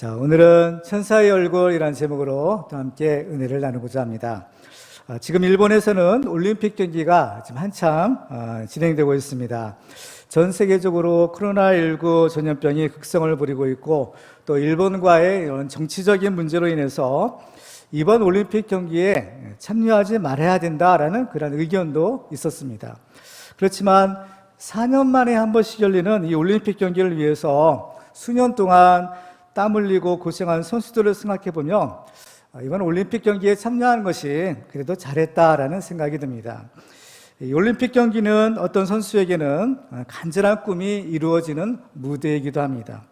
자, 오늘은 천사의 얼굴이라는 제목으로 또 함께 은혜를 나누고자 합니다. 지금 일본에서는 올림픽 경기가 지금 한참 진행되고 있습니다. 전 세계적으로 코로나19 전염병이 극성을 부리고 있고 또 일본과의 이런 정치적인 문제로 인해서 이번 올림픽 경기에 참여하지 말아야 된다라는 그런 의견도 있었습니다. 그렇지만 4년 만에 한 번씩 열리는 이 올림픽 경기를 위해서 수년 동안 땀 흘리고 고생한 선수들을 생각해보면 이번 올림픽 경기에 참여하는 것이 그래도 잘했다라는 생각이 듭니다. 이 올림픽 경기는 어떤 선수에게는 간절한 꿈이 이루어지는 무대이기도 합니다.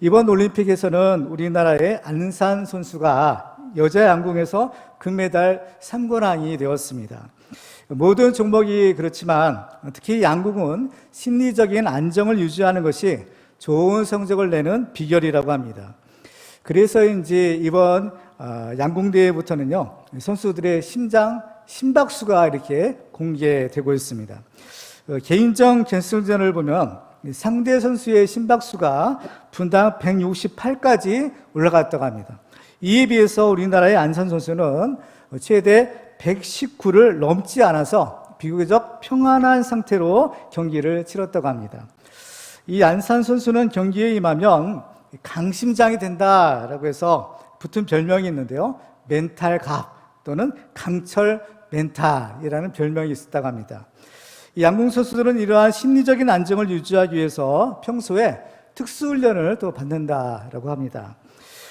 이번 올림픽에서는 우리나라의 안산 선수가 여자 양궁에서 금메달 3관왕이 되었습니다. 모든 종목이 그렇지만 특히 양궁은 심리적인 안정을 유지하는 것이 좋은 성적을 내는 비결이라고 합니다. 그래서인지 이번 양궁대회부터는요, 선수들의 심박수가 이렇게 공개되고 있습니다. 개인전 결승전을 보면 상대 선수의 심박수가 분당 168까지 올라갔다고 합니다. 이에 비해서 우리나라의 안산 선수는 최대 119를 넘지 않아서 비교적 평안한 상태로 경기를 치렀다고 합니다. 이 안산 선수는 경기에 임하면 강심장이 된다라고 해서 붙은 별명이 있는데요. 멘탈갑 또는 강철 멘탈이라는 별명이 있었다고 합니다. 이 양궁 선수들은 이러한 심리적인 안정을 유지하기 위해서 평소에 특수훈련을 또 받는다라고 합니다.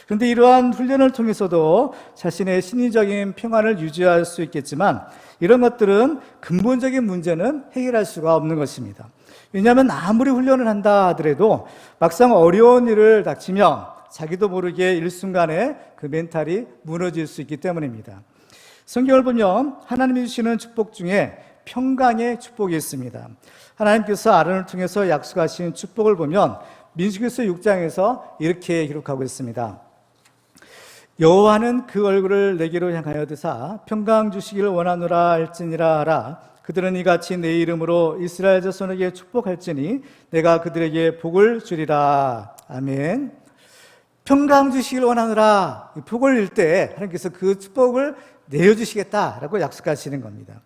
그런데 이러한 훈련을 통해서도 자신의 심리적인 평안을 유지할 수 있겠지만 이런 것들은 근본적인 문제는 해결할 수가 없는 것입니다. 왜냐하면 아무리 훈련을 한다 하더라도 막상 어려운 일을 닥치면 자기도 모르게 일순간에 그 멘탈이 무너질 수 있기 때문입니다. 성경을 보면 하나님이 주시는 축복 중에 평강의 축복이 있습니다. 하나님께서 아론을 통해서 약속하신 축복을 보면 민수기서 6장에서 이렇게 기록하고 있습니다. 여호와는 그 얼굴을 내게로 향하여 드사 평강 주시기를 원하노라 할지니라 하라. 그들은 이같이 내 이름으로 이스라엘 자손에게 축복할지니 내가 그들에게 복을 주리라. 아멘. 평강 주시기를 원하노라. 복을 일 때 하나님께서 그 축복을 내려주시겠다라고 약속하시는 겁니다.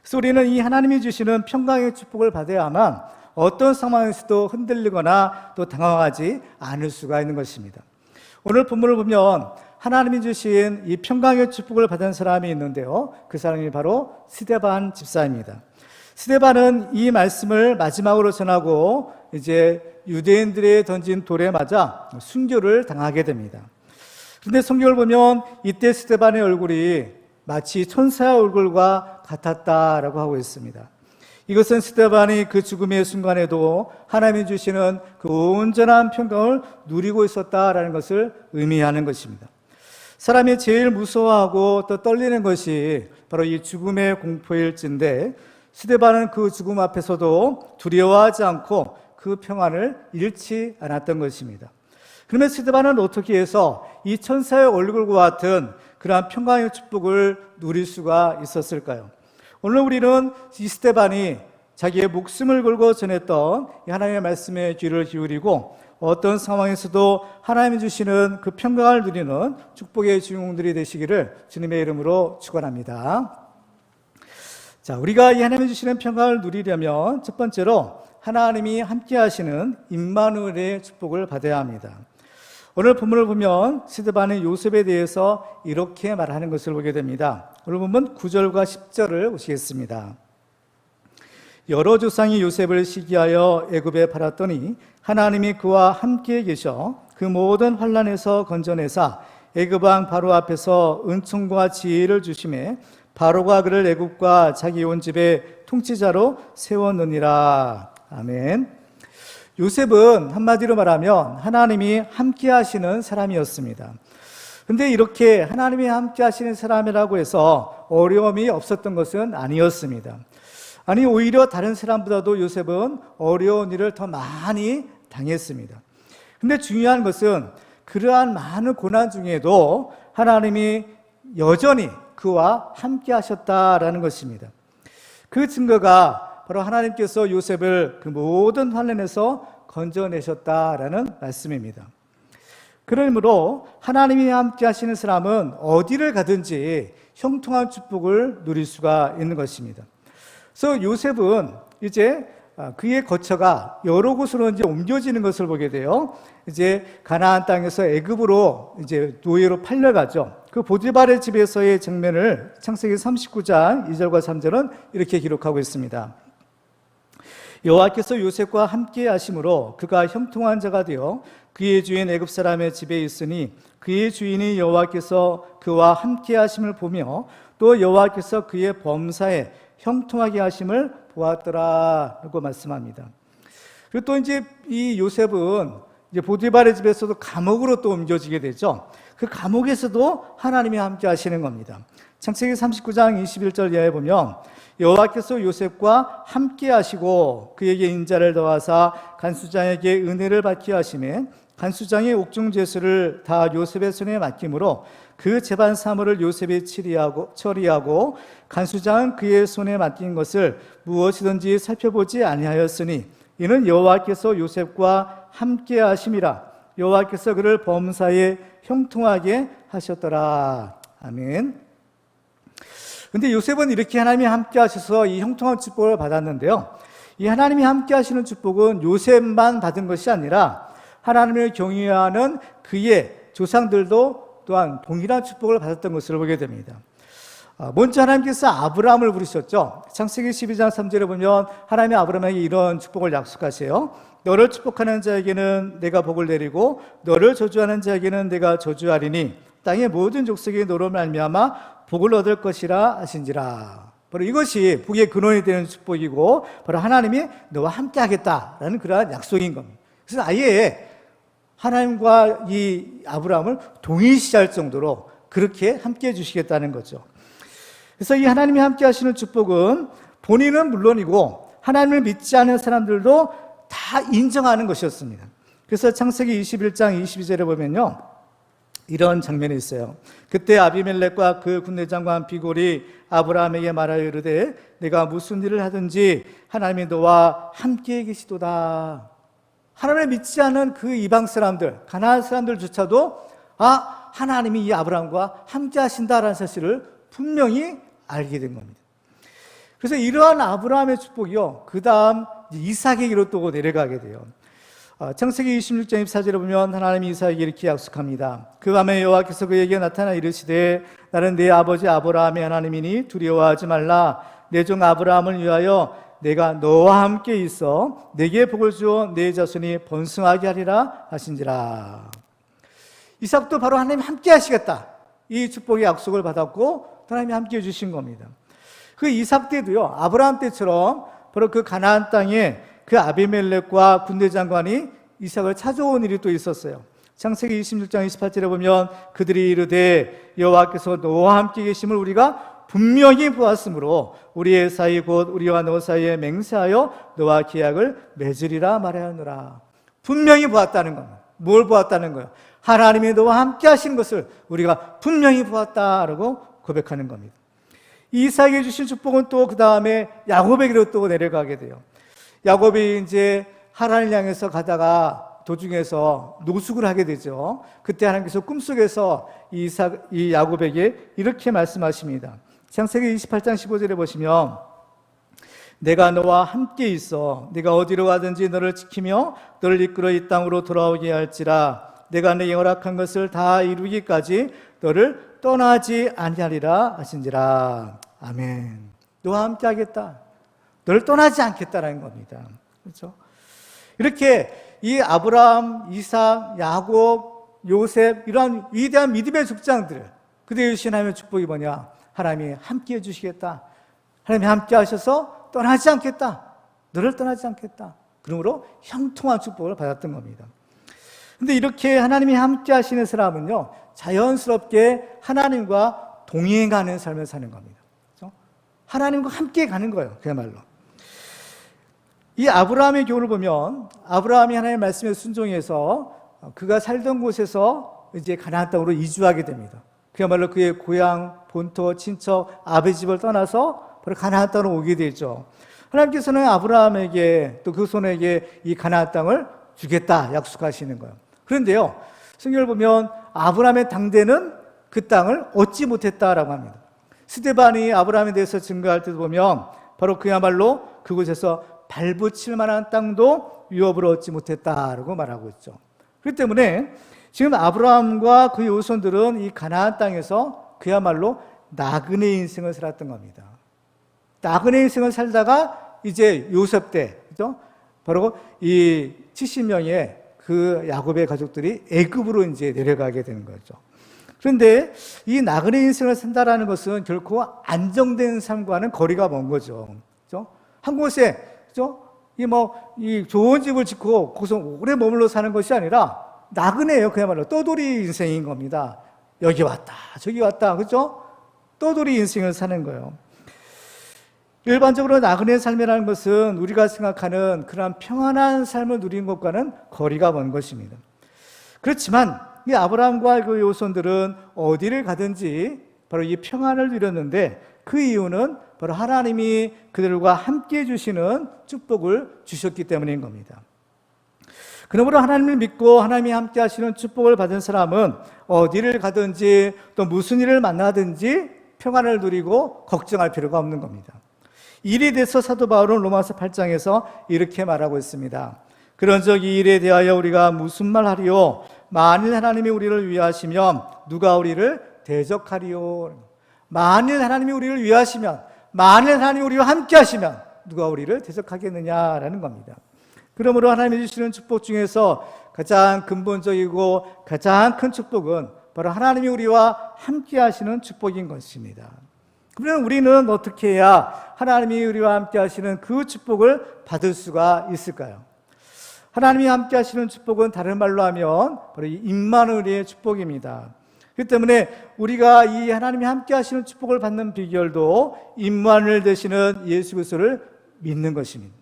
그래서 우리는 이 하나님이 주시는 평강의 축복을 받아야만 어떤 상황에서도 흔들리거나 또 당황하지 않을 수가 있는 것입니다. 오늘 본문을 보면 하나님이 주신 이 평강의 축복을 받은 사람이 있는데요. 그 사람이 바로 스데반 집사입니다. 스데반은 이 말씀을 마지막으로 전하고 이제 유대인들의 던진 돌에 맞아 순교를 당하게 됩니다. 그런데 성경을 보면 이때 스데반의 얼굴이 마치 천사의 얼굴과 같았다라고 하고 있습니다. 이것은 스데반이 그 죽음의 순간에도 하나님이 주시는 그 온전한 평강을 누리고 있었다라는 것을 의미하는 것입니다. 사람이 제일 무서워하고 또 떨리는 것이 바로 이 죽음의 공포일진데 스데반은 그 죽음 앞에서도 두려워하지 않고 그 평안을 잃지 않았던 것입니다. 그러면 스데반은 어떻게 해서 이 천사의 얼굴과 같은 그러한 평강의 축복을 누릴 수가 있었을까요? 오늘 우리는 이 스데반이 자기의 목숨을 걸고 전했던 하나님의 말씀에 귀를 기울이고 어떤 상황에서도 하나님이 주시는 그 평강을 누리는 축복의 주인공들이 되시기를 주님의 이름으로 축원합니다. 자, 우리가 이 하나님이 주시는 평강을 누리려면 첫 번째로 하나님이 함께 하시는 임마누엘의 축복을 받아야 합니다. 오늘 본문을 보면 스데반의 요셉에 대해서 이렇게 말하는 것을 보게 됩니다. 오늘 본문 9절과 10절을 보시겠습니다. 여러 조상이 요셉을 시기하여 애굽에 팔았더니 하나님이 그와 함께 계셔 그 모든 환난에서 건져내사 애굽 왕 바로 앞에서 은총과 지혜를 주심에 바로가 그를 애굽과 자기 온 집의 통치자로 세웠느니라. 아멘. 요셉은 한마디로 말하면 하나님이 함께 하시는 사람이었습니다. 근데 이렇게 하나님이 함께 하시는 사람이라고 해서 어려움이 없었던 것은 아니었습니다. 아니, 오히려 다른 사람보다도 요셉은 어려운 일을 더 많이 당했습니다. 근데 중요한 것은 그러한 많은 고난 중에도 하나님이 여전히 그와 함께 하셨다라는 것입니다. 그 증거가 바로 하나님께서 요셉을 그 모든 환난에서 건져내셨다라는 말씀입니다. 그러므로 하나님이 함께 하시는 사람은 어디를 가든지 형통한 축복을 누릴 수가 있는 것입니다. 그래서 요셉은 이제 그의 거처가 여러 곳으로 이제 옮겨지는 것을 보게 돼요. 이제 가나안 땅에서 애굽으로 이제 노예로 팔려가죠. 그 보디발의 집에서의 장면을 창세기 39장 2절과 3절은 이렇게 기록하고 있습니다. 여호와께서 요셉과 함께 하심으로 그가 형통한 자가 되어 그의 주인 애굽 사람의 집에 있으니 그의 주인이 여호와께서 그와 함께 하심을 보며 또 여호와께서 그의 범사에 형통하게 하심을 보았더라 라고 말씀합니다. 그리고 또 이제 이 요셉은 이제 보디발의 집에서도 감옥으로 또 옮겨지게 되죠. 그 감옥에서도 하나님이 함께 하시는 겁니다. 창세기 39장 21절 이하에 보면 여호와께서 요셉과 함께 하시고 그에게 인자를 더하사 간수장에게 은혜를 받게 하시매 간수장의 옥중 제수를 다 요셉의 손에 맡김으로 그 재반 사물을 요셉이 처리하고 간수장은 그의 손에 맡긴 것을 무엇이든지 살펴보지 아니하였으니 이는 여호와께서 요셉과 함께 하심이라. 여호와께서 그를 범사에 형통하게 하셨더라. 아멘. 근데 요셉은 이렇게 하나님이 함께 하셔서 이 형통한 축복을 받았는데요. 이 하나님이 함께 하시는 축복은 요셉만 받은 것이 아니라 하나님을 경외하는 그의 조상들도 또한 동일한 축복을 받았던 것을 보게 됩니다. 먼저 하나님께서 아브라함을 부르셨죠. 창세기 12장 3절에 보면 하나님이 아브라함에게 이런 축복을 약속하세요. 너를 축복하는 자에게는 내가 복을 내리고 너를 저주하는 자에게는 내가 저주하리니 땅의 모든 족속이 너로 말미암아 복을 얻을 것이라 하신지라. 바로 이것이 복의 근원이 되는 축복이고 바로 하나님이 너와 함께 하겠다라는 그러한 약속인 겁니다. 그래서 아예 하나님과 이 아브라함을 동일시할 정도로 그렇게 함께 해주시겠다는 거죠. 그래서 이 하나님이 함께 하시는 축복은 본인은 물론이고 하나님을 믿지 않는 사람들도 다 인정하는 것이었습니다. 그래서 창세기 21장 22절에 보면요, 이런 장면이 있어요. 그때 아비멜렉과 그 군대장관 비골이 아브라함에게 말하여 이르되 내가 무슨 일을 하든지 하나님이 너와 함께 계시도다. 하나님을 믿지 않은 그 이방 사람들, 가나안 사람들조차도 하나님이 이 아브라함과 함께 하신다라는 사실을 분명히 알게 된 겁니다. 그래서 이러한 아브라함의 축복이요, 그 다음 이삭에게로 또 내려가게 돼요. 창세기 26장 24절에 보면 하나님이 이삭에게 이렇게 약속합니다. 그 밤에 여호와께서 그에게 나타나 이르시되 나는 네 아버지 아브라함의 하나님이니 두려워하지 말라. 내 종 아브라함을 위하여 내가 너와 함께 있어 내게 복을 주어 내 자손이 번성하게 하리라 하신지라. 이삭도 바로 하나님 함께 하시겠다, 이 축복의 약속을 받았고 하나님이 함께 해주신 겁니다. 그 이삭 때도요, 아브라함 때처럼 바로 그 가나안 땅에 그 아비멜렉과 군대 장관이 이삭을 찾아온 일이 또 있었어요. 창세기 26장 28절에 보면 그들이 이르되 여호와께서 너와 함께 계심을 우리가 분명히 보았으므로 우리의 사이 곧 우리와 너 사이에 맹세하여 너와 계약을 맺으리라 말하였노라. 분명히 보았다는 겁니다. 뭘 보았다는 거예요? 하나님이 너와 함께 하시는 것을 우리가 분명히 보았다라고 고백하는 겁니다. 이삭에게 주신 축복은 또 그 다음에 야곱에게로 또 내려가게 돼요. 야곱이 이제 하란을 향해서 가다가 도중에서 노숙을 하게 되죠. 그때 하나님께서 꿈속에서 이 야곱에게 이렇게 말씀하십니다. 창세기 28장 15절에 보시면 내가 너와 함께 있어 네가 어디로 가든지 너를 지키며 너를 이끌어 이 땅으로 돌아오게 할지라. 내가 내게 허락한 것을 다 이루기까지 너를 떠나지 아니하리라 하신지라. 아멘. 너와 함께 하겠다, 너를 떠나지 않겠다라는 겁니다. 그렇죠? 이렇게 이 아브라함, 이삭, 야곱, 요셉, 이러한 위대한 믿음의 족장들, 그들의 주신 하나님의 축복이 뭐냐? 하나님이 함께 해주시겠다, 하나님이 함께 하셔서 떠나지 않겠다, 너를 떠나지 않겠다. 그러므로 형통한 축복을 받았던 겁니다. 근데 이렇게 하나님이 함께 하시는 사람은요, 자연스럽게 하나님과 동행하는 삶을 사는 겁니다. 그렇죠? 하나님과 함께 가는 거예요, 그야말로. 이 아브라함의 교훈을 보면 아브라함이 하나님의 말씀에 순종해서 그가 살던 곳에서 이제 가나안 땅으로 이주하게 됩니다. 그야말로 그의 고향, 본토, 친척, 아버지 집을 떠나서 바로 가나안 땅으로 오게 되죠. 하나님께서는 아브라함에게 또 그 손에게 이 가나안 땅을 주겠다 약속하시는 거예요. 그런데요, 성경을 보면 아브라함의 당대는 그 땅을 얻지 못했다라고 합니다. 스데반이 아브라함에 대해서 증거할 때도 보면 바로 그야말로 그곳에서 발붙일 만한 땅도 유업으로 얻지 못했다라고 말하고 있죠. 그렇기 때문에 지금 아브라함과 그의 후손들은 이 가나안 땅에서 그야말로 나그네 인생을 살았던 겁니다. 나그네 인생을 살다가 이제 요셉 때, 그죠? 바로 이 70명의 그 야곱의 가족들이 애굽으로 이제 내려가게 되는 거죠. 그런데 이 나그네 인생을 산다라는 것은 결코 안정된 삶과는 거리가 먼 거죠. 그죠? 한 곳에, 그죠? 이 좋은 집을 짓고 거기서 오래 머물러 사는 것이 아니라 나그네예요. 그야말로 떠돌이 인생인 겁니다. 여기 왔다, 저기 왔다, 그죠? 떠돌이 인생을 사는 거예요. 일반적으로 나그네 삶이라는 것은 우리가 생각하는 그런 평안한 삶을 누린 것과는 거리가 먼 것입니다. 그렇지만 이 아브라함과 그 후손들은 어디를 가든지 바로 이 평안을 누렸는데 그 이유는 바로 하나님이 그들과 함께 주시는 축복을 주셨기 때문인 겁니다. 그러므로 하나님을 믿고 하나님이 함께 하시는 축복을 받은 사람은 어디를 가든지 또 무슨 일을 만나든지 평안을 누리고 걱정할 필요가 없는 겁니다. 일에 대해서 사도 바울은 로마서 8장에서 이렇게 말하고 있습니다. 그런즉 이 일에 대하여 우리가 무슨 말 하리요? 만일 하나님이 우리를 위하시면 누가 우리를 대적하리요? 만일 하나님이 우리를 위하시면, 만일 하나님이 우리와 함께 하시면 누가 우리를 대적하겠느냐라는 겁니다. 그러므로 하나님이 주시는 축복 중에서 가장 근본적이고 가장 큰 축복은 바로 하나님이 우리와 함께 하시는 축복인 것입니다. 그러면 우리는 어떻게 해야 하나님이 우리와 함께 하시는 그 축복을 받을 수가 있을까요? 하나님이 함께 하시는 축복은 다른 말로 하면 바로 이 임마누엘의 축복입니다. 그렇기 때문에 우리가 이 하나님이 함께 하시는 축복을 받는 비결도 임마누엘 되시는 예수 그리스도를 믿는 것입니다.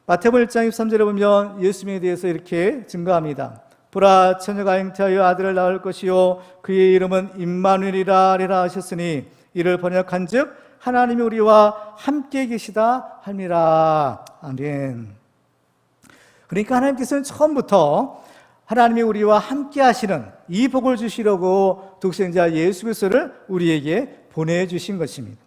마태복음 1장 23절에 보면 예수님에 대해서 이렇게 증거합니다. 보라, 처녀가 잉태하여 아들을 낳을 것이요 그의 이름은 임마누엘이라 하셨으니 이를 번역한즉 하나님이 우리와 함께 계시다 함이라. 아멘. 그러니까 하나님께서는 처음부터 하나님이 우리와 함께 하시는 이 복을 주시려고 독생자 예수 그리스도를 우리에게 보내주신 것입니다.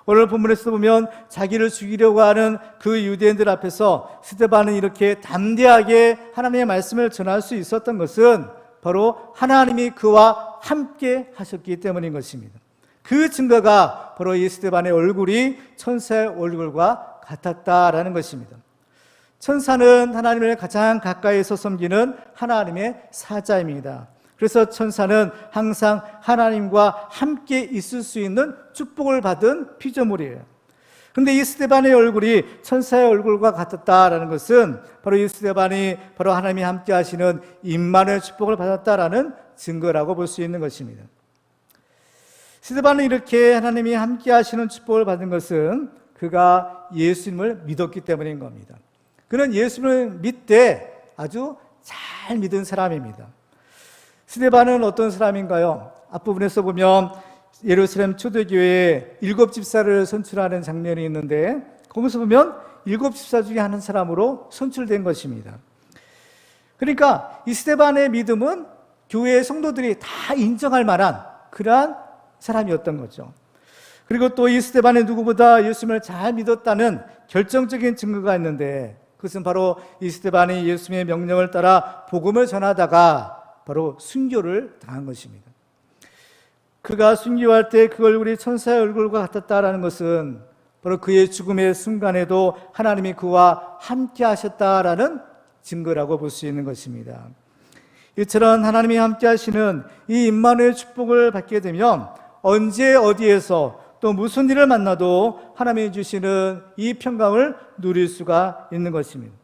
오늘 본문에서 보면 자기를 죽이려고 하는 그 유대인들 앞에서 스데반은 이렇게 담대하게 하나님의 말씀을 전할 수 있었던 것은 바로 하나님이 그와 함께 하셨기 때문인 것입니다. 그 증거가 바로 이 스데반의 얼굴이 천사의 얼굴과 같았다라는 것입니다. 천사는 하나님을 가장 가까이서 섬기는 하나님의 사자입니다. 그래서 천사는 항상 하나님과 함께 있을 수 있는 축복을 받은 피조물이에요. 그런데 이 스데반의 얼굴이 천사의 얼굴과 같았다라는 것은 바로 이 스데반이 바로 하나님이 함께 하시는 임마누엘 축복을 받았다라는 증거라고 볼 수 있는 것입니다. 스데반은 이렇게 하나님이 함께 하시는 축복을 받은 것은 그가 예수님을 믿었기 때문인 겁니다. 그는 예수님을 믿되 아주 잘 믿은 사람입니다. 스데반은 어떤 사람인가요? 앞부분에서 보면 예루살렘 초대교회에 7집사를 선출하는 장면이 있는데 거기서 보면 7집사 중에 한 사람으로 선출된 것입니다. 그러니까 이 스데반의 믿음은 교회의 성도들이 다 인정할 만한 그러한 사람이었던 거죠. 그리고 또 이 스데반이 누구보다 예수님을 잘 믿었다는 결정적인 증거가 있는데 그것은 바로 이 스데반이 예수님의 명령을 따라 복음을 전하다가 바로 순교를 당한 것입니다. 그가 순교할 때 그 얼굴이 천사의 얼굴과 같았다라는 것은 바로 그의 죽음의 순간에도 하나님이 그와 함께 하셨다라는 증거라고 볼 수 있는 것입니다. 이처럼 하나님이 함께 하시는 이 임마누엘 축복을 받게 되면 언제 어디에서 또 무슨 일을 만나도 하나님이 주시는 이 평강을 누릴 수가 있는 것입니다.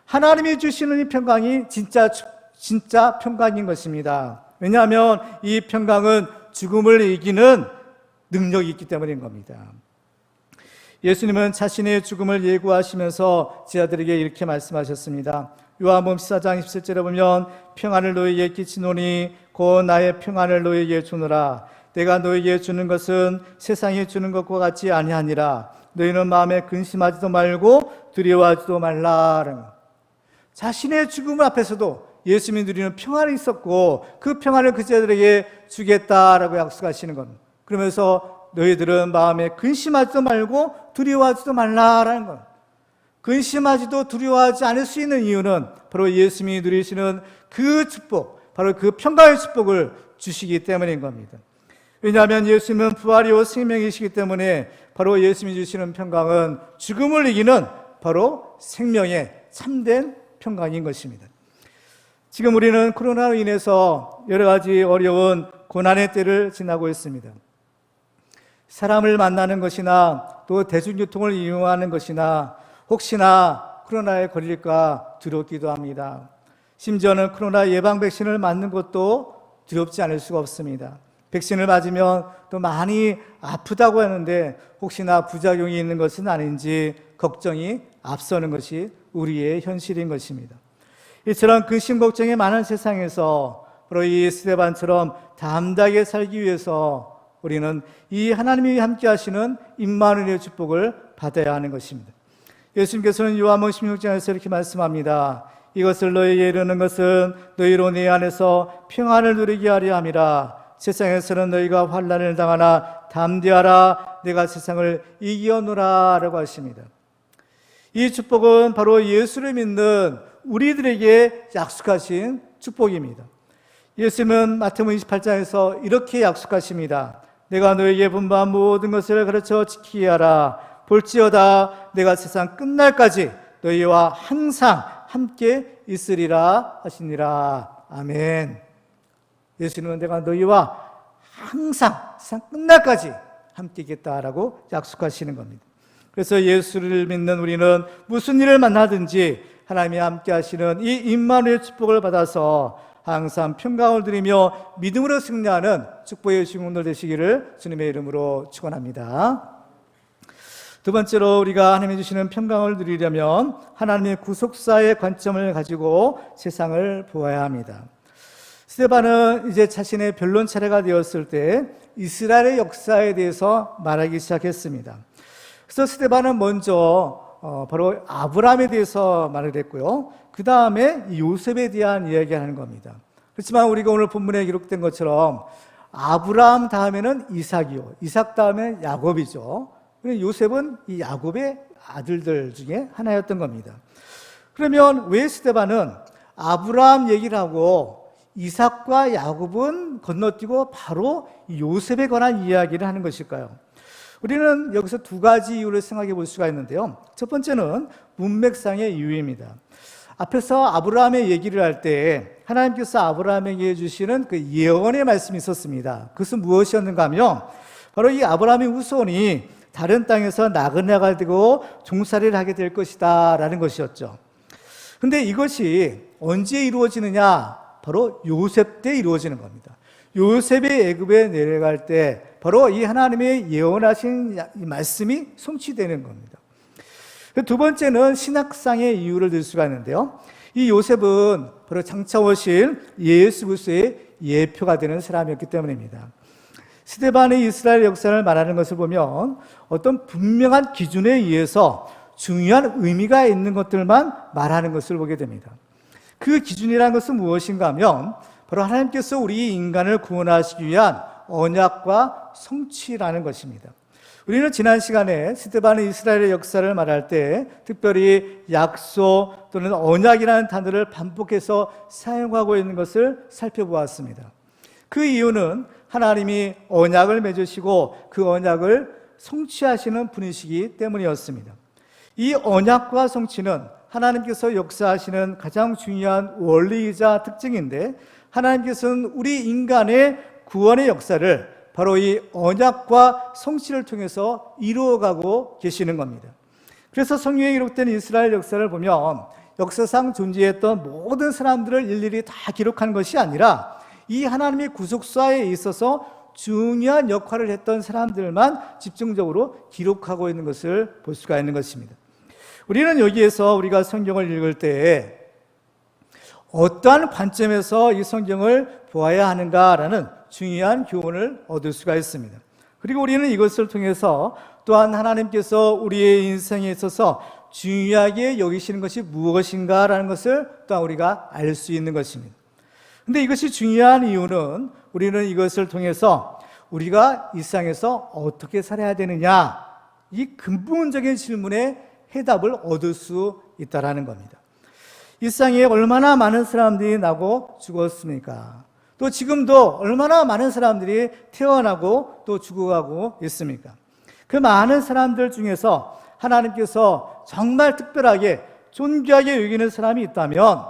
하나님이 주시는 이 평강이 진짜 평강인 것입니다. 왜냐하면 이 평강은 죽음을 이기는 능력이 있기 때문인 겁니다. 예수님은 자신의 죽음을 예고하시면서 제자들에게 이렇게 말씀하셨습니다. 요한복음 14장 27절에 보면 평안을 너희에게 끼치노니 곧 나의 평안을 너희에게 주노라. 내가 너희에게 주는 것은 세상이 주는 것과 같이 아니하니라. 너희는 마음에 근심하지도 말고 두려워하지도 말라. 자신의 죽음 앞에서도 예수님이 누리는 평안이 있었고 그 평안을 그 자들에게 주겠다라고 약속하시는 겁니다. 그러면서 너희들은 마음에 근심하지도 말고 두려워하지도 말라라는 것. 근심하지도 두려워하지 않을 수 있는 이유는 바로 예수님이 누리시는 그 축복, 바로 그 평강의 축복을 주시기 때문인 겁니다. 왜냐하면 예수님은 부활이요 생명이시기 때문에 바로 예수님이 주시는 평강은 죽음을 이기는 바로 생명의 참된 평강인 것입니다. 지금 우리는 코로나로 인해서 여러 가지 어려운 고난의 때를 지나고 있습니다. 사람을 만나는 것이나 또 대중교통을 이용하는 것이나 혹시나 코로나에 걸릴까 두렵기도 합니다. 심지어는 코로나 예방 백신을 맞는 것도 두렵지 않을 수가 없습니다. 백신을 맞으면 또 많이 아프다고 하는데 혹시나 부작용이 있는 것은 아닌지 걱정이 앞서는 것이 우리의 현실인 것입니다. 이처럼 근심 걱정이 많은 세상에서 바로 이 스데반처럼 담대하게 살기 위해서 우리는 이 하나님이 함께 하시는 임마누엘의 축복을 받아야 하는 것입니다. 예수님께서는 요한복음 16장에서 이렇게 말씀합니다. 이것을 너희에게 이르는 것은 너희로 내 안에서 평안을 누리게 하려 함이라. 세상에서는 너희가 환난을 당하나 담대하라. 내가 세상을 이기었노라 라고 하십니다. 이 축복은 바로 예수를 믿는 우리들에게 약속하신 축복입니다. 예수님은 마태복음 28장에서 이렇게 약속하십니다. 내가 너에게 분부한 모든 것을 가르쳐 지키게 하라. 볼지어다 내가 세상 끝날까지 너희와 항상 함께 있으리라 하시니라. 아멘. 예수님은 내가 너희와 항상 세상 끝날까지 함께 있겠다라고 약속하시는 겁니다. 그래서 예수를 믿는 우리는 무슨 일을 만나든지 하나님이 함께 하시는 이 임마누엘 축복을 받아서 항상 평강을 누리며 믿음으로 승리하는 축복의 주인공들 되시기를 주님의 이름으로 축원합니다. 두 번째로 우리가 하나님이 주시는 평강을 누리려면 하나님의 구속사의 관점을 가지고 세상을 보아야 합니다. 스데반은 이제 자신의 변론 차례가 되었을 때 이스라엘의 역사에 대해서 말하기 시작했습니다. 그래서 스데반은 먼저 바로 아브라함에 대해서 말을 했고요. 그 다음에 요셉에 대한 이야기를 하는 겁니다. 그렇지만 우리가 오늘 본문에 기록된 것처럼 아브라함 다음에는 이삭이요, 이삭 다음에 야곱이죠. 그리고 요셉은 이 야곱의 아들들 중에 하나였던 겁니다. 그러면 왜 스데반은 아브라함 얘기를 하고 이삭과 야곱은 건너뛰고 바로 요셉에 관한 이야기를 하는 것일까요? 우리는 여기서 두 가지 이유를 생각해 볼 수가 있는데요. 첫 번째는 문맥상의 이유입니다. 앞에서 아브라함의 얘기를 할 때 하나님께서 아브라함에게 주시는 그 예언의 말씀이 있었습니다. 그것은 무엇이었는가 하면 바로 이 아브라함의 후손이 다른 땅에서 나그네가 되고 종살이를 하게 될 것이다 라는 것이었죠. 그런데 이것이 언제 이루어지느냐? 바로 요셉 때 이루어지는 겁니다. 요셉이 애굽에 내려갈 때 바로 이 하나님의 예언하신 이 말씀이 성취되는 겁니다. 두 번째는 신학상의 이유를 들 수가 있는데요. 이 요셉은 바로 장차 오실 예수 그리스도의 예표가 되는 사람이었기 때문입니다. 스데반의 이스라엘 역사를 말하는 것을 보면 어떤 분명한 기준에 의해서 중요한 의미가 있는 것들만 말하는 것을 보게 됩니다. 그 기준이라는 것은 무엇인가 하면 바로 하나님께서 우리 인간을 구원하시기 위한 언약과 성취라는 것입니다. 우리는 지난 시간에 스데반의 이스라엘의 역사를 말할 때 특별히 약속 또는 언약이라는 단어를 반복해서 사용하고 있는 것을 살펴보았습니다. 그 이유는 하나님이 언약을 맺으시고 그 언약을 성취하시는 분이시기 때문이었습니다. 이 언약과 성취는 하나님께서 역사하시는 가장 중요한 원리이자 특징인데 하나님께서는 우리 인간의 구원의 역사를 바로 이 언약과 성취를 통해서 이루어가고 계시는 겁니다. 그래서 성경에 기록된 이스라엘 역사를 보면 역사상 존재했던 모든 사람들을 일일이 다 기록한 것이 아니라 이 하나님의 구속사에 있어서 중요한 역할을 했던 사람들만 집중적으로 기록하고 있는 것을 볼 수가 있는 것입니다. 우리는 여기에서 우리가 성경을 읽을 때 어떠한 관점에서 이 성경을 보아야 하는가라는 중요한 교훈을 얻을 수가 있습니다. 그리고 우리는 이것을 통해서 또한 하나님께서 우리의 인생에 있어서 중요하게 여기시는 것이 무엇인가라는 것을 또한 우리가 알 수 있는 것입니다. 근데 이것이 중요한 이유는 우리는 이것을 통해서 우리가 이 세상에서 어떻게 살아야 되느냐, 이 근본적인 질문에 해답을 얻을 수 있다는 겁니다. 이 세상에 얼마나 많은 사람들이 나고 죽었습니까? 또 지금도 얼마나 많은 사람들이 태어나고 또 죽어가고 있습니까? 그 많은 사람들 중에서 하나님께서 정말 특별하게 존귀하게 여기는 사람이 있다면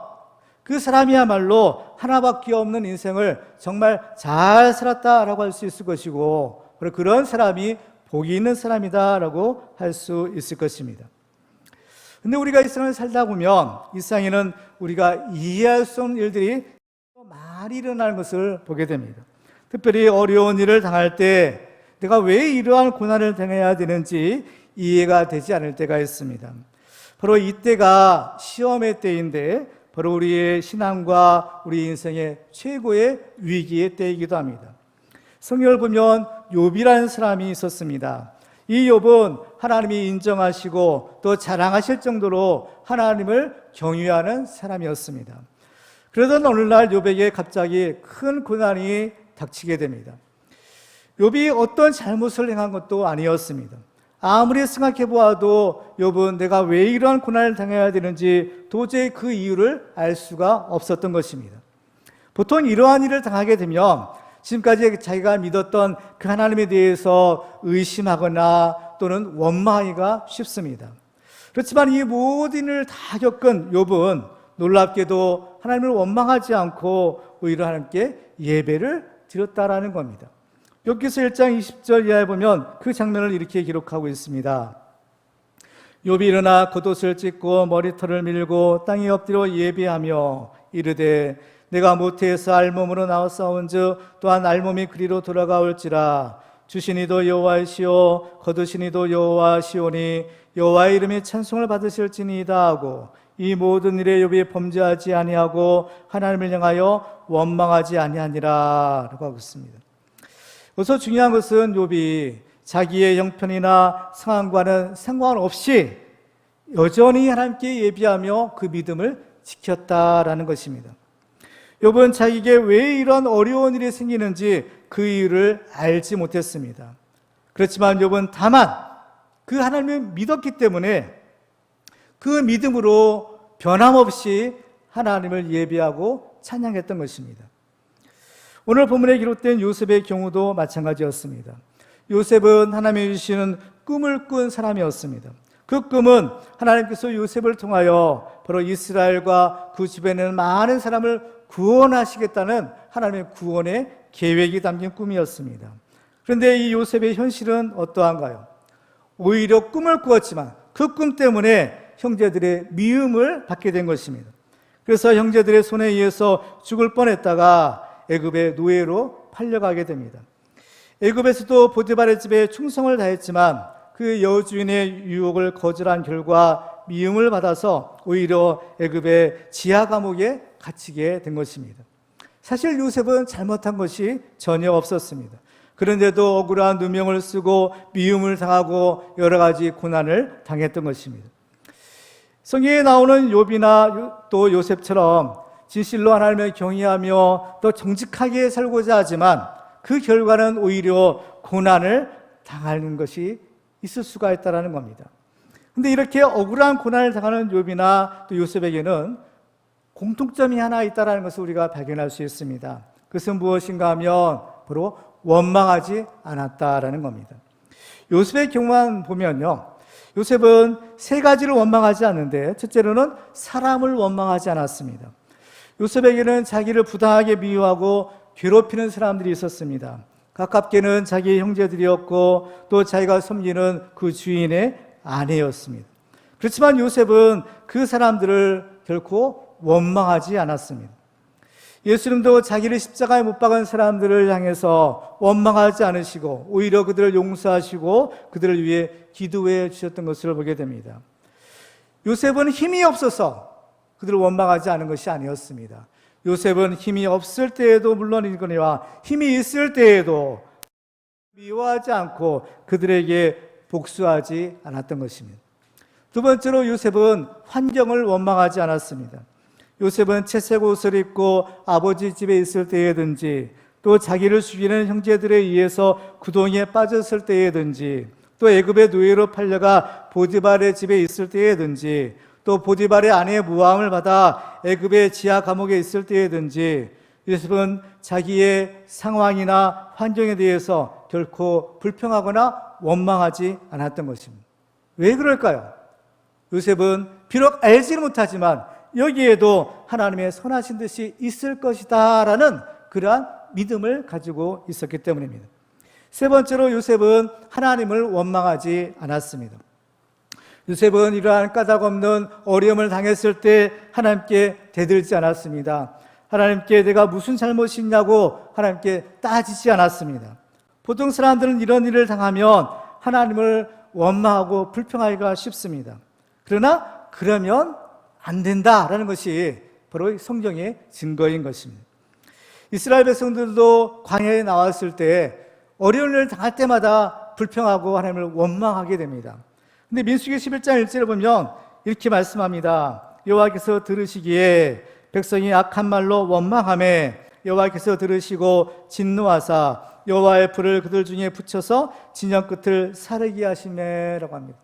그 사람이야말로 하나밖에 없는 인생을 정말 잘 살았다라고 할 수 있을 것이고, 그런 사람이 복이 있는 사람이다라고 할 수 있을 것입니다. 근데 우리가 이 세상을 살다 보면 이 세상에는 우리가 이해할 수 없는 일들이 많이 일어나는 것을 보게 됩니다. 특별히 어려운 일을 당할 때 내가 왜 이러한 고난을 당해야 되는지 이해가 되지 않을 때가 있습니다. 바로 이때가 시험의 때인데 바로 우리의 신앙과 우리 인생의 최고의 위기의 때이기도 합니다. 성경을 보면 욥이라는 사람이 있었습니다. 이 욥은 하나님이 인정하시고 또 자랑하실 정도로 하나님을 경외하는 사람이었습니다. 그러던 어느 날 욥에게 갑자기 큰 고난이 닥치게 됩니다. 욥이 어떤 잘못을 행한 것도 아니었습니다. 아무리 생각해 보아도 욥은 내가 왜 이런 고난을 당해야 되는지 도저히 그 이유를 알 수가 없었던 것입니다. 보통 이러한 일을 당하게 되면 지금까지 자기가 믿었던 그 하나님에 대해서 의심하거나 또는 원망하기가 쉽습니다. 그렇지만 이 모든 일을 다 겪은 욥은 놀랍게도 하나님을 원망하지 않고 오히려 하나님께 예배를 드렸다라는 겁니다. 욥기서 1장 20절 이하에 보면 그 장면을 이렇게 기록하고 있습니다. 욥이 일어나 겉옷을 찢고 머리털을 밀고 땅에 엎드려 예배하며 이르되 내가 모태에서 알몸으로 나와 싸운즉 또한 알몸이 그리로 돌아가올지라. 주시니도 여호와이시오 거두시니도 여호와시오니 여호와의 이름이 찬송을 받으실지니이다 하고 이 모든 일에 욥이 범죄하지 아니하고 하나님을 향하여 원망하지 아니하니라 라고 하고 있습니다. 우선 중요한 것은 욥이 자기의 형편이나 상황과는 상관없이 여전히 하나님께 예비하며 그 믿음을 지켰다라는 것입니다. 욥은 자기에게 왜 이런 어려운 일이 생기는지 그 이유를 알지 못했습니다. 그렇지만 욥은 다만 그 하나님을 믿었기 때문에 그 믿음으로 변함없이 하나님을 예비하고 찬양했던 것입니다. 오늘 본문에 기록된 요셉의 경우도 마찬가지였습니다. 요셉은 하나님이 주시는 꿈을 꾼 사람이었습니다. 그 꿈은 하나님께서 요셉을 통하여 바로 이스라엘과 그 주변에 있는 많은 사람을 구원하시겠다는 하나님의 구원의 계획이 담긴 꿈이었습니다. 그런데 이 요셉의 현실은 어떠한가요? 오히려 꿈을 꾸었지만 그 꿈 때문에 형제들의 미움을 받게 된 것입니다. 그래서 형제들의 손에 의해서 죽을 뻔했다가 애굽의 노예로 팔려가게 됩니다. 애굽에서도 보디발의 집에 충성을 다했지만 그 여주인의 유혹을 거절한 결과 미움을 받아서 오히려 애굽의 지하 감옥에 갇히게 된 것입니다. 사실 요셉은 잘못한 것이 전혀 없었습니다. 그런데도 억울한 누명을 쓰고 미움을 당하고 여러 가지 고난을 당했던 것입니다. 성경에 나오는 욥이나 또 요셉처럼 진실로 하나님을 경외하며 또 정직하게 살고자 하지만 그 결과는 오히려 고난을 당하는 것이 있을 수가 있다는 겁니다. 그런데 이렇게 억울한 고난을 당하는 욥이나 또 요셉에게는 공통점이 하나 있다는 것을 우리가 발견할 수 있습니다. 그것은 무엇인가 하면 바로 원망하지 않았다라는 겁니다. 요셉의 경우만 보면요, 요셉은 세 가지를 원망하지 않는데 첫째로는 사람을 원망하지 않았습니다. 요셉에게는 자기를 부당하게 미워하고 괴롭히는 사람들이 있었습니다. 가깝게는 자기의 형제들이었고 또 자기가 섬기는 그 주인의 아내였습니다. 그렇지만 요셉은 그 사람들을 결코 원망하지 않았습니다. 예수님도 자기를 십자가에 못 박은 사람들을 향해서 원망하지 않으시고 오히려 그들을 용서하시고 그들을 위해 기도해 주셨던 것을 보게 됩니다. 요셉은 힘이 없어서 그들을 원망하지 않은 것이 아니었습니다. 요셉은 힘이 없을 때에도 물론이거니와 힘이 있을 때에도 미워하지 않고 그들에게 복수하지 않았던 것입니다. 두 번째로 요셉은 환경을 원망하지 않았습니다. 요셉은 채색 옷을 입고 아버지 집에 있을 때에든지, 또 자기를 죽이는 형제들에 의해서 구덩이에 빠졌을 때에든지, 또 애굽의 노예로 팔려가 보디발의 집에 있을 때에든지, 또 보디발의 아내의 모함을 받아 애굽의 지하 감옥에 있을 때에든지, 요셉은 자기의 상황이나 환경에 대해서 결코 불평하거나 원망하지 않았던 것입니다. 왜 그럴까요? 요셉은 비록 알지는 못하지만 여기에도 하나님의 선하신 뜻이 있을 것이다 라는 그러한 믿음을 가지고 있었기 때문입니다. 세 번째로 요셉은 하나님을 원망하지 않았습니다. 요셉은 이러한 까닭없는 어려움을 당했을 때 하나님께 대들지 않았습니다. 하나님께 내가 무슨 잘못이 있냐고 하나님께 따지지 않았습니다. 보통 사람들은 이런 일을 당하면 하나님을 원망하고 불평하기가 쉽습니다. 그러나 그러면 안 된다라는 것이 바로 성경의 증거인 것입니다. 이스라엘 백성들도 광야에 나왔을 때 어려운 일을 당할 때마다 불평하고 하나님을 원망하게 됩니다. 근데 민수기 11장 1절을 보면 이렇게 말씀합니다. 여호와께서 들으시기에 백성이 악한 말로 원망하매 여호와께서 들으시고 진노하사 여호와의 불을 그들 중에 붙여서 진영 끝을 사르게 하시매라고 합니다.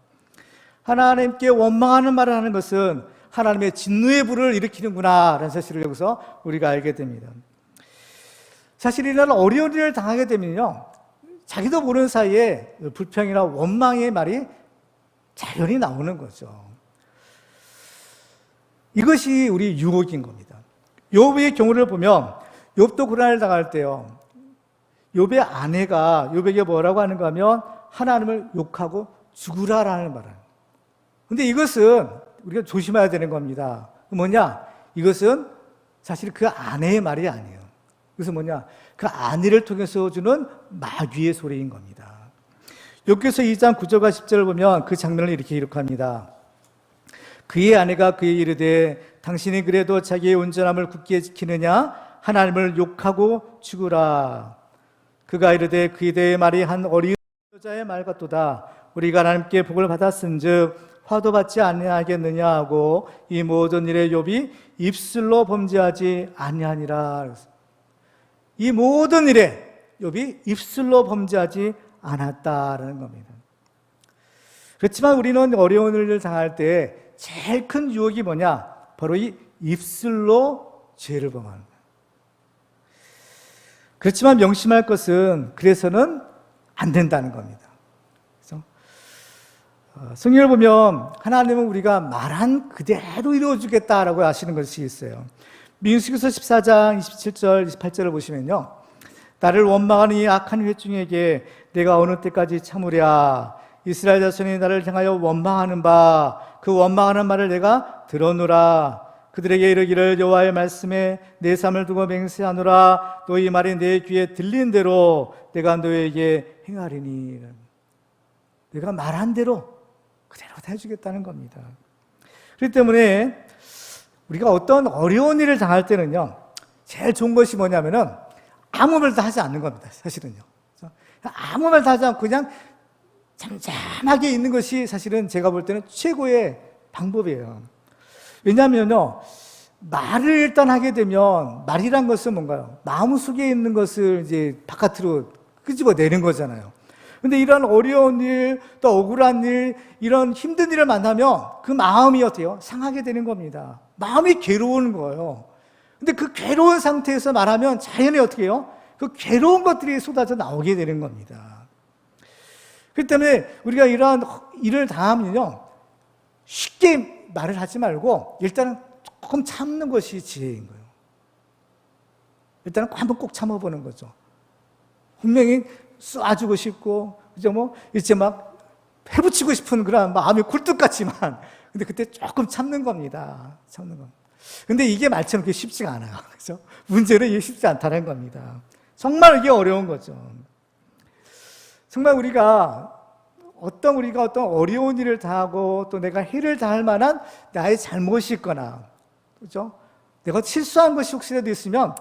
하나님께 원망하는 말을 하는 것은 하나님의 진노의 불을 일으키는구나 라는 사실을 여기서 우리가 알게 됩니다. 사실 이런 어려운 일을 당하게 되면요, 자기도 모르는 사이에 불평이나 원망의 말이 자연히 나오는 거죠. 이것이 우리 유혹인 겁니다. 욥의 경우를 보면 욥도 고난을 당할 때요, 욥의 아내가 욥에게 뭐라고 하는가 하면 하나님을 욕하고 죽으라라는 말을. 근데 이것은 우리가 조심해야 되는 겁니다. 뭐냐? 이것은 사실 그 아내의 말이 아니에요. 그래서 뭐냐? 그 아내를 통해서 주는 마귀의 소리인 겁니다. 욥기서 2장 9절과 10절을 보면 그 장면을 이렇게 기록합니다. 그의 아내가 그에게 이르되 당신이 그래도 자기의 온전함을 굳게 지키느냐? 하나님을 욕하고 죽으라. 그가 이르되 그의 말이 한 어린 여자의 말 같도다. 우리가 하나님께 복을 받았은즉 화도 받지 아니하겠느냐 하고 이 모든 일에 욥이 입술로 범죄하지 아니하니라. 이 모든 일에 욥이 입술로 범죄하지 않았다라는 겁니다. 그렇지만 우리는 어려운 일을 당할 때 제일 큰 유혹이 뭐냐? 바로 이 입술로 죄를 범하는 거예요. 그렇지만 명심할 것은 그래서는 안 된다는 겁니다. 성경을 보면 하나님은 우리가 말한 그대로 이루어주겠다라고 하시는 것이 있어요. 민수기서 14장 27절 28절을 보시면요, 나를 원망하는 이 악한 회중에게 내가 어느 때까지 참으랴. 이스라엘 자손이 나를 향하여 원망하는 바 그 원망하는 말을 내가 들어노라. 그들에게 이르기를 여호와의 말씀에 내 삶을 두고 맹세하노라. 너희 말이 내 귀에 들린 대로 내가 너에게 행하리니. 내가 말한 대로 그대로 다 해주겠다는 겁니다. 그렇기 때문에 우리가 어떤 어려운 일을 당할 때는요, 제일 좋은 것이 뭐냐면은 아무 말도 하지 않는 겁니다. 사실은요, 아무 말도 하지 않고 그냥 잠잠하게 있는 것이 사실은 제가 볼 때는 최고의 방법이에요. 왜냐하면요, 말을 일단 하게 되면 말이란 것은 뭔가요? 마음속에 있는 것을 이제 바깥으로 끄집어내는 거잖아요. 근데 이런 어려운 일, 또 억울한 일, 이런 힘든 일을 만나면 그 마음이 어때요? 상하게 되는 겁니다. 마음이 괴로운 거예요. 근데 그 괴로운 상태에서 말하면 자연히 어떻게 해요? 그 괴로운 것들이 쏟아져 나오게 되는 겁니다. 그렇기 때문에 우리가 이러한 일을 당하면요, 쉽게 말을 하지 말고 일단은 조금 참는 것이 지혜인 거예요. 일단은 한번 꼭 참아보는 거죠. 분명히 쏴주고 싶고, 그죠? 이제 막 해붙이고 싶은 그런 마음이 굴뚝 같지만, 근데 그때 조금 참는 겁니다. 참는 겁니다. 근데 이게 말처럼 그게 쉽지가 않아요. 그죠? 문제는 이게 쉽지 않다는 겁니다. 정말 이게 어려운 거죠. 정말 우리가 어떤 어려운 일을 당하고 또 내가 해를 당할 만한 나의 잘못이 있거나, 그죠? 내가 실수한 것이 혹시라도 있으면,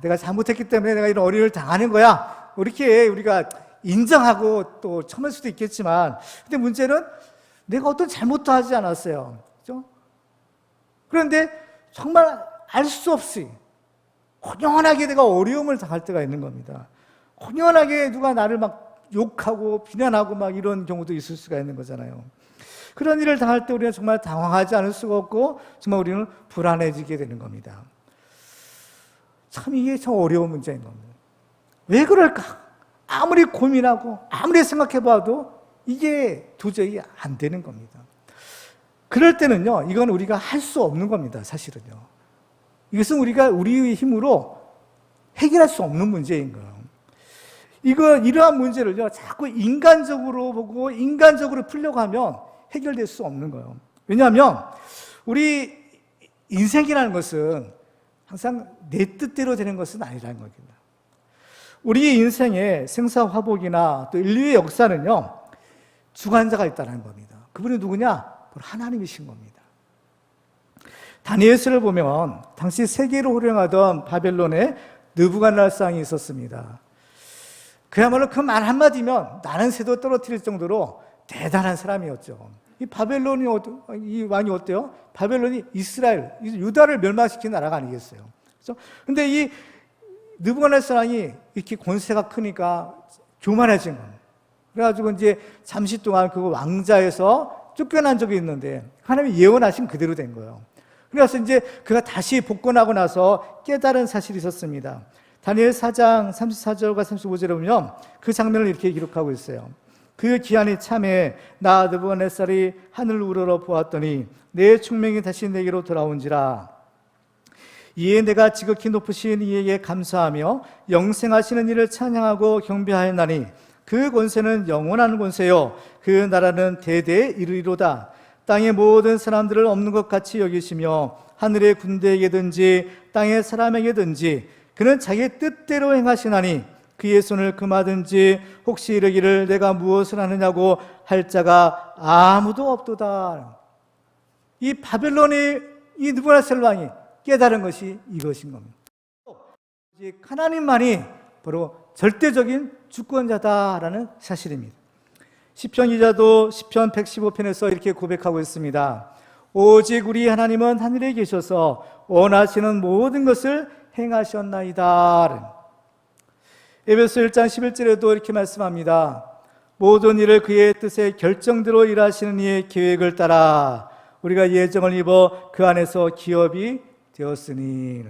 내가 잘못했기 때문에 내가 이런 어려움을 당하는 거야. 이렇게 우리가 인정하고 또 참을 수도 있겠지만, 근데 문제는 내가 어떤 잘못도 하지 않았어요. 그렇죠? 그런데 정말 알 수 없이 혼연하게 내가 어려움을 당할 때가 있는 겁니다. 혼연하게 누가 나를 막 욕하고 비난하고 막 이런 경우도 있을 수가 있는 거잖아요. 그런 일을 당할 때 우리는 정말 당황하지 않을 수가 없고 정말 우리는 불안해지게 되는 겁니다. 참 이게 참 어려운 문제인 겁니다. 왜 그럴까? 아무리 고민하고 아무리 생각해봐도 이게 도저히 안 되는 겁니다. 그럴 때는요, 이건 우리가 할 수 없는 겁니다, 사실은요. 이것은 우리가 우리의 힘으로 해결할 수 없는 문제인 거예요. 이러한 문제를요, 자꾸 인간적으로 보고 인간적으로 풀려고 하면 해결될 수 없는 거예요. 왜냐하면 우리 인생이라는 것은 항상 내 뜻대로 되는 것은 아니라는 겁니다. 우리의 인생의 생사화복이나 또 인류의 역사는요, 주관자가 있다는 겁니다. 그분이 누구냐? 바로 하나님이신 겁니다. 다니엘서를 보면 당시 세계를 호령하던 바벨론에 느부갓네살상이 있었습니다. 그야말로 그 말 한마디면 나는 새도 떨어뜨릴 정도로 대단한 사람이었죠. 이 바벨론이 이 왕이 어때요? 바벨론이 이스라엘, 유다를 멸망시킨 나라가 아니겠어요. 그렇죠? 근데 이 느부갓네살 왕이 이렇게 권세가 크니까 교만해진 겁니다. 그래가지고 이제 잠시 동안 그 왕자에서 쫓겨난 적이 있는데 하나님이 예언하신 그대로 된 거예요. 그래서 이제 그가 다시 복권하고 나서 깨달은 사실이 있었습니다. 다니엘 4장 34절과 35절에 보면 그 장면을 이렇게 기록하고 있어요. 그 기한이 참에 나 느부갓네살이 하늘을 우러러 보았더니 내 총명이 다시 내게로 돌아온지라. 이에 내가 지극히 높으신 이에게 감사하며 영생하시는 이를 찬양하고 경배하였나니 그 권세는 영원한 권세요 그 나라는 대대에 이르리로다. 땅의 모든 사람들을 없는 것 같이 여기시며 하늘의 군대에게든지 땅의 사람에게든지 그는 자기 뜻대로 행하시나니 그의 손을 금하든지 혹시 이르기를 내가 무엇을 하느냐고 할 자가 아무도 없도다. 이 바벨론의 이 느부갓네살 왕이 깨달은 것이 이것인 겁니다. 하나님만이 바로 절대적인 주권자다라는 사실입니다. 시편 기자도 시편 115편에서 이렇게 고백하고 있습니다. 오직 우리 하나님은 하늘에 계셔서 원하시는 모든 것을 행하셨나이다. 에베소 1장 11절에도 이렇게 말씀합니다. 모든 일을 그의 뜻의 결정대로 일하시는 이의 계획을 따라 우리가 예정을 입어 그 안에서 기업이 되었으니.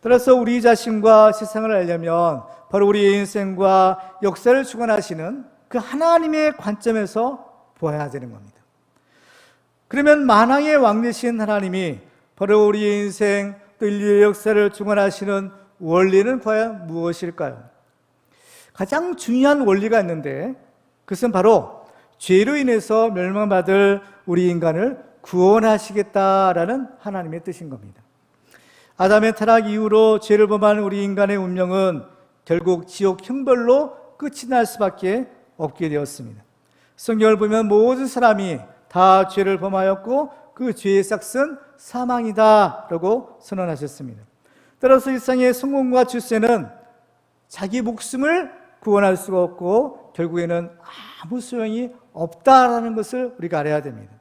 따라서 우리 자신과 세상을 알려면 바로 우리의 인생과 역사를 주관하시는 그 하나님의 관점에서 보아야 되는 겁니다. 그러면 만왕의 왕 되신 하나님이 바로 우리의 인생 또 인류의 역사를 주관하시는 원리는 과연 무엇일까요? 가장 중요한 원리가 있는데 그것은 바로 죄로 인해서 멸망받을 우리 인간을 구원하시겠다라는 하나님의 뜻인 겁니다. 아담의 타락 이후로 죄를 범한 우리 인간의 운명은 결국 지옥 형벌로 끝이 날 수밖에 없게 되었습니다. 성경을 보면 모든 사람이 다 죄를 범하였고 그 죄의 삭은 사망이다 라고 선언하셨습니다. 따라서 일상의 성공과 출세는 자기 목숨을 구원할 수가 없고 결국에는 아무 소용이 없다라는 것을 우리가 알아야 됩니다.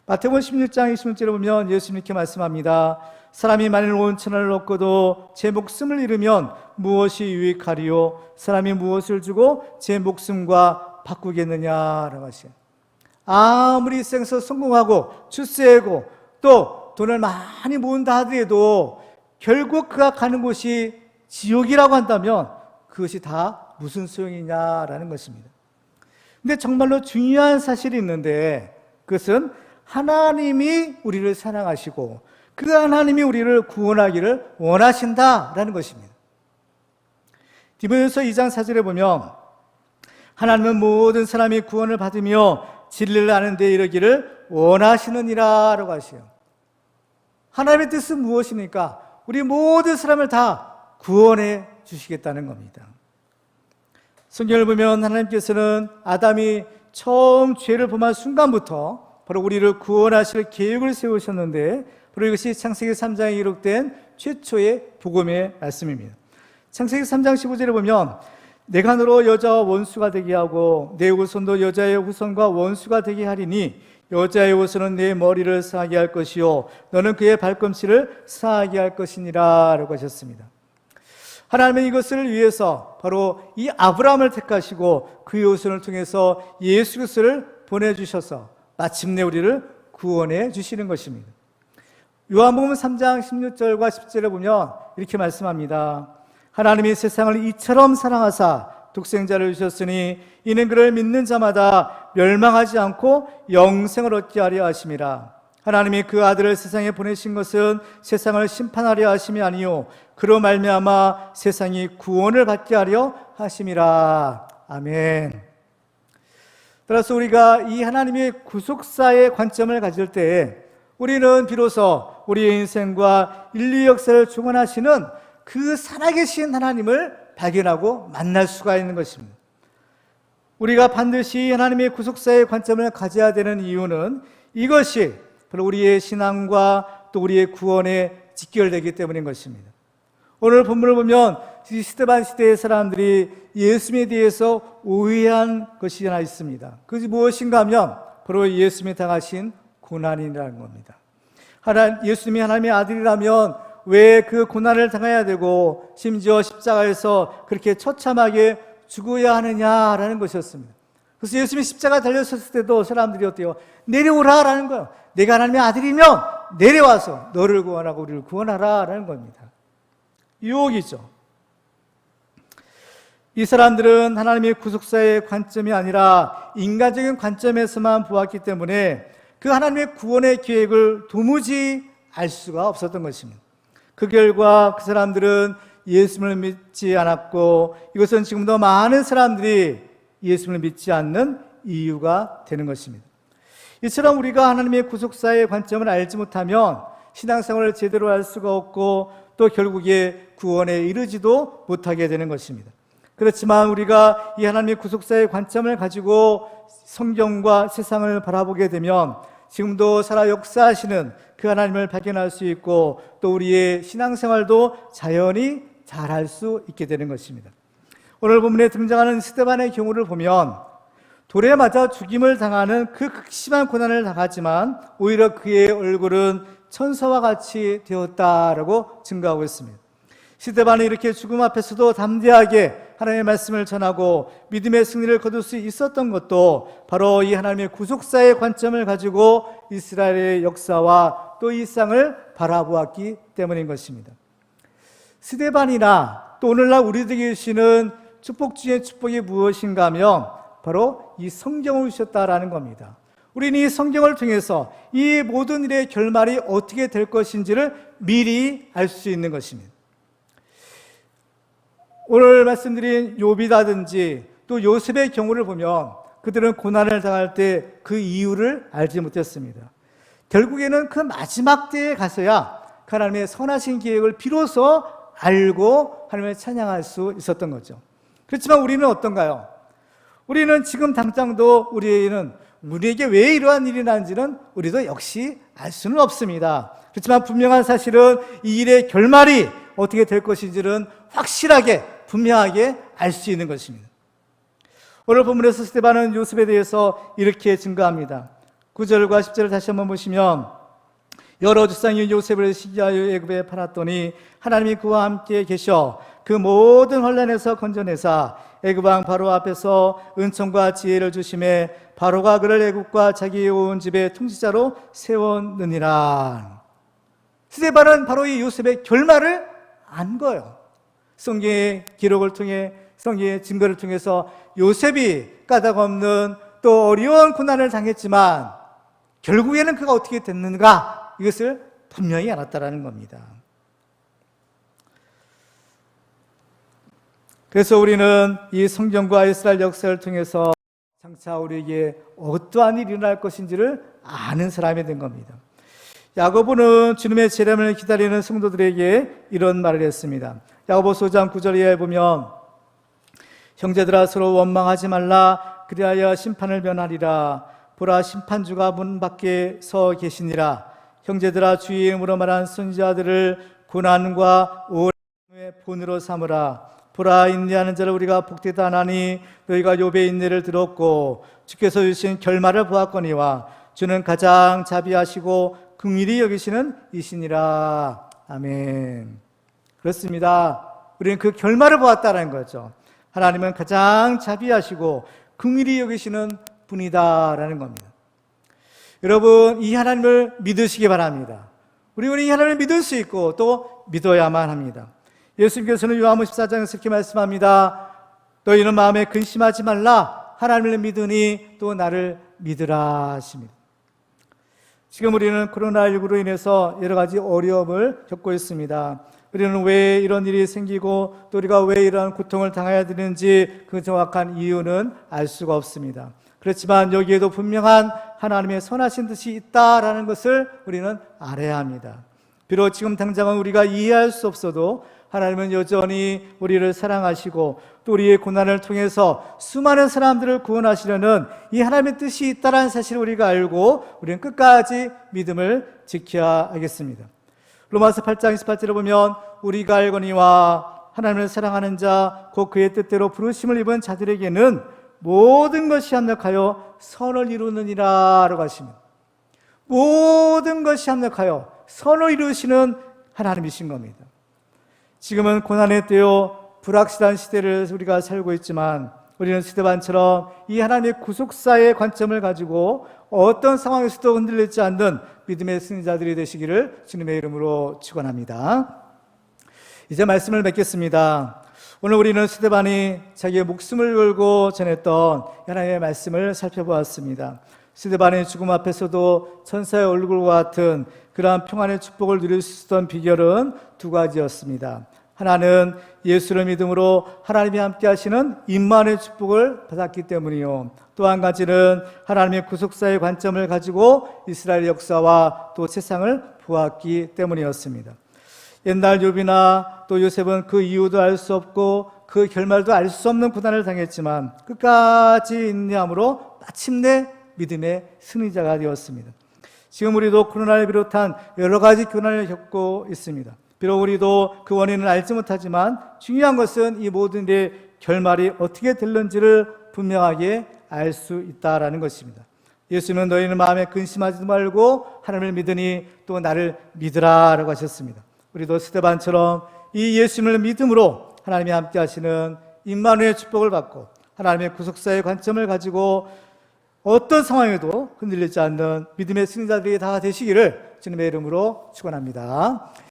마태복음 16장 20절에 보면 예수님 이렇게 말씀합니다. 사람이 만일 온 천하를 얻고도 제 목숨을 잃으면 무엇이 유익하리요? 사람이 무엇을 주고 제 목숨과 바꾸겠느냐라고 하시요. 아무리 생서 성공하고 출세하고 또 돈을 많이 모은다 하더라도 결국 그가 가는 곳이 지옥이라고 한다면 그것이 다 무슨 소용이냐라는 것입니다. 근데 정말로 중요한 사실이 있는데 그것은 하나님이 우리를 사랑하시고 그 하나님이 우리를 구원하기를 원하신다라는 것입니다. 디모데후서 2장 4절에 보면 하나님은 모든 사람이 구원을 받으며 진리를 아는 데 이르기를 원하시느니라 라고 하시요. 하나님의 뜻은 무엇입니까? 우리 모든 사람을 다 구원해 주시겠다는 겁니다. 성경을 보면 하나님께서는 아담이 처음 죄를 범한 순간부터 바로 우리를 구원하실 계획을 세우셨는데 바로 이것이 창세기 3장에 기록된 최초의 복음의 말씀입니다. 창세기 3장 15절에 보면 내가 너로 여자와 원수가 되게 하고 내 후손도 여자의 후손과 원수가 되게 하리니 여자의 후손은 내 머리를 상하게 할 것이요 너는 그의 발꿈치를 상하게 할 것이니라 라고 하셨습니다. 하나님은 이것을 위해서 바로 이 아브라함을 택하시고 그의 후손을 통해서 예수 그리스도를 보내주셔서 마침내 우리를 구원해 주시는 것입니다. 요한복음 3장 16절과 10절에 보면 이렇게 말씀합니다. 하나님이 세상을 이처럼 사랑하사 독생자를 주셨으니 이는 그를 믿는 자마다 멸망하지 않고 영생을 얻게 하려 하심이라. 하나님이 그 아들을 세상에 보내신 것은 세상을 심판하려 하심이 아니요 그로 말미암아 세상이 구원을 받게 하려 하심이라. 아멘. 따라서 우리가 이 하나님의 구속사의 관점을 가질 때 우리는 비로소 우리의 인생과 인류 역사를 주관하시는 그 살아계신 하나님을 발견하고 만날 수가 있는 것입니다. 우리가 반드시 하나님의 구속사의 관점을 가져야 되는 이유는 이것이 바로 우리의 신앙과 또 우리의 구원에 직결되기 때문인 것입니다. 오늘 본문을 보면 이 스데반 시대의 사람들이 예수님에 대해서 오해한 것이 하나 있습니다. 그것이 무엇인가 하면 바로 예수님이 당하신 고난이라는 겁니다. 예수님이 하나님의 아들이라면 왜 그 고난을 당해야 되고 심지어 십자가에서 그렇게 처참하게 죽어야 하느냐라는 것이었습니다. 그래서 예수님이 십자가 달렸을 때도 사람들이 어때요? 내려오라라는 거예요. 내가 하나님의 아들이면 내려와서 너를 구원하고 우리를 구원하라라는 겁니다. 유혹이죠. 이 사람들은 하나님의 구속사의 관점이 아니라 인간적인 관점에서만 보았기 때문에 그 하나님의 구원의 계획을 도무지 알 수가 없었던 것입니다. 그 결과 그 사람들은 예수님을 믿지 않았고 이것은 지금도 많은 사람들이 예수님을 믿지 않는 이유가 되는 것입니다. 이처럼 우리가 하나님의 구속사의 관점을 알지 못하면 신앙생활을 제대로 할 수가 없고 또 결국에 구원에 이르지도 못하게 되는 것입니다. 그렇지만 우리가 이 하나님의 구속사의 관점을 가지고 성경과 세상을 바라보게 되면 지금도 살아 역사하시는 그 하나님을 발견할 수 있고 또 우리의 신앙생활도 자연히 잘할 수 있게 되는 것입니다. 오늘 본문에 등장하는 스데반의 경우를 보면 돌에 맞아 죽임을 당하는 그 극심한 고난을 당하지만 오히려 그의 얼굴은 천사와 같이 되었다라고 증거하고 있습니다. 스데반은 이렇게 죽음 앞에서도 담대하게 하나님의 말씀을 전하고 믿음의 승리를 거둘 수 있었던 것도 바로 이 하나님의 구속사의 관점을 가지고 이스라엘의 역사와 또 일상을 바라보았기 때문인 것입니다. 스데반이나 또 오늘날 우리들에게 주시는 축복 중의 축복이 무엇인가 하면 바로 이 성경을 주셨다라는 겁니다. 우리는 이 성경을 통해서 이 모든 일의 결말이 어떻게 될 것인지를 미리 알 수 있는 것입니다. 오늘 말씀드린 욥이라든지 또 요셉의 경우를 보면 그들은 고난을 당할 때 그 이유를 알지 못했습니다. 결국에는 그 마지막 때에 가서야 하나님의 선하신 계획을 비로소 알고 하나님을 찬양할 수 있었던 거죠. 그렇지만 우리는 어떤가요? 우리는 지금 당장도 우리에게 왜 이러한 일이 나는지는 우리도 역시 알 수는 없습니다. 그렇지만 분명한 사실은 이 일의 결말이 어떻게 될 것인지는 확실하게 분명하게 알 수 있는 것입니다. 오늘 본문에서 스데반은 요셉에 대해서 이렇게 증거합니다. 9절과 10절을 다시 한번 보시면 여러 조상이 요셉을 시기하여 애굽에 팔았더니 하나님이 그와 함께 계셔 그 모든 혼란에서 건져내사 애굽 왕 바로 앞에서 은총과 지혜를 주심에 바로가 그를 애굽과 자기의 온 집의 통치자로 세웠느니라. 스데반은 바로 이 요셉의 결말을 안 거예요. 성경의 기록을 통해 성경의 증거를 통해서 요셉이 까닭없는 또 어려운 고난을 당했지만 결국에는 그가 어떻게 됐는가 이것을 분명히 알았다라는 겁니다. 그래서 우리는 이 성경과 이스라엘 역사를 통해서 장차 우리에게 어떠한 일이 일어날 것인지를 아는 사람이 된 겁니다. 야고보는 주님의 재림을 기다리는 성도들에게 이런 말을 했습니다. 야고보서 5장 9절 이하에 보면 형제들아 서로 원망하지 말라 그리하여 심판을 면하리라 보라 심판주가 문 밖에 서 계시니라 형제들아 주의 이름으로 말한 선지자들을 고난과 오랜의 본으로 삼으라 보라, 인내하는 자를 우리가 복되다 하나니 너희가 욥의 인내를 들었고 주께서 주신 결말을 보았거니와 주는 가장 자비하시고 긍휼히 여기시는 이시니라. 아멘. 그렇습니다. 우리는 그 결말을 보았다는 거죠. 하나님은 가장 자비하시고 긍휼히 여기시는 분이다라는 겁니다. 여러분, 이 하나님을 믿으시기 바랍니다. 우리는 이 하나님을 믿을 수 있고 또 믿어야만 합니다. 예수님께서는 요한복음 14장에서 이렇게 말씀합니다. 너희는 마음에 근심하지 말라. 하나님을 믿으니 또 나를 믿으라 하십니다. 지금 우리는 코로나19로 인해서 여러 가지 어려움을 겪고 있습니다. 우리는 왜 이런 일이 생기고 또 우리가 왜 이런 고통을 당해야 되는지 그 정확한 이유는 알 수가 없습니다. 그렇지만 여기에도 분명한 하나님의 선하신 뜻이 있다라는 것을 우리는 알아야 합니다. 비록 지금 당장은 우리가 이해할 수 없어도 하나님은 여전히 우리를 사랑하시고 또 우리의 고난을 통해서 수많은 사람들을 구원하시려는 이 하나님의 뜻이 있다는 사실을 우리가 알고 우리는 끝까지 믿음을 지켜야 하겠습니다. 로마서 8장 28절에 보면 우리가 알거니와 하나님을 사랑하는 자 곧 그의 뜻대로 부르심을 입은 자들에게는 모든 것이 합력하여 선을 이루느니라 라고 하십니다. 모든 것이 합력하여 선을 이루시는 하나님이신 겁니다. 지금은 고난의 때요 불확실한 시대를 우리가 살고 있지만 우리는 스데반처럼 이 하나님의 구속사의 관점을 가지고 어떤 상황에서도 흔들리지 않는 믿음의 승리자들이 되시기를 주님의 이름으로 축원합니다. 이제 말씀을 맺겠습니다. 오늘 우리는 스데반이 자기의 목숨을 걸고 전했던 하나님의 말씀을 살펴보았습니다. 스데반의 죽음 앞에서도 천사의 얼굴과 같은 그러한 평안의 축복을 누릴 수 있었던 비결은 두 가지였습니다. 하나는 예수를 믿음으로 하나님이 함께 하시는 임마누엘 축복을 받았기 때문이요, 또 한 가지는 하나님의 구속사의 관점을 가지고 이스라엘 역사와 또 세상을 보았기 때문이었습니다. 옛날 욥이나 또 요셉은 그 이유도 알 수 없고 그 결말도 알 수 없는 고난을 당했지만 끝까지 인내함으로 마침내 믿음의 승리자가 되었습니다. 지금 우리도 코로나를 비롯한 여러 가지 고난을 겪고 있습니다. 비록 우리도 그 원인을 알지 못하지만 중요한 것은 이 모든 일의 결말이 어떻게 될는지를 분명하게 알 수 있다라는 것입니다. 예수님은 너희는 마음에 근심하지 말고 하나님을 믿으니 또 나를 믿으라 라고 하셨습니다. 우리도 스데반처럼 이 예수님을 믿음으로 하나님이 함께 하시는 임마누엘 축복을 받고 하나님의 구속사의 관점을 가지고 어떤 상황에도 흔들리지 않는 믿음의 승리자들이 다 되시기를 주님의 이름으로 축원합니다.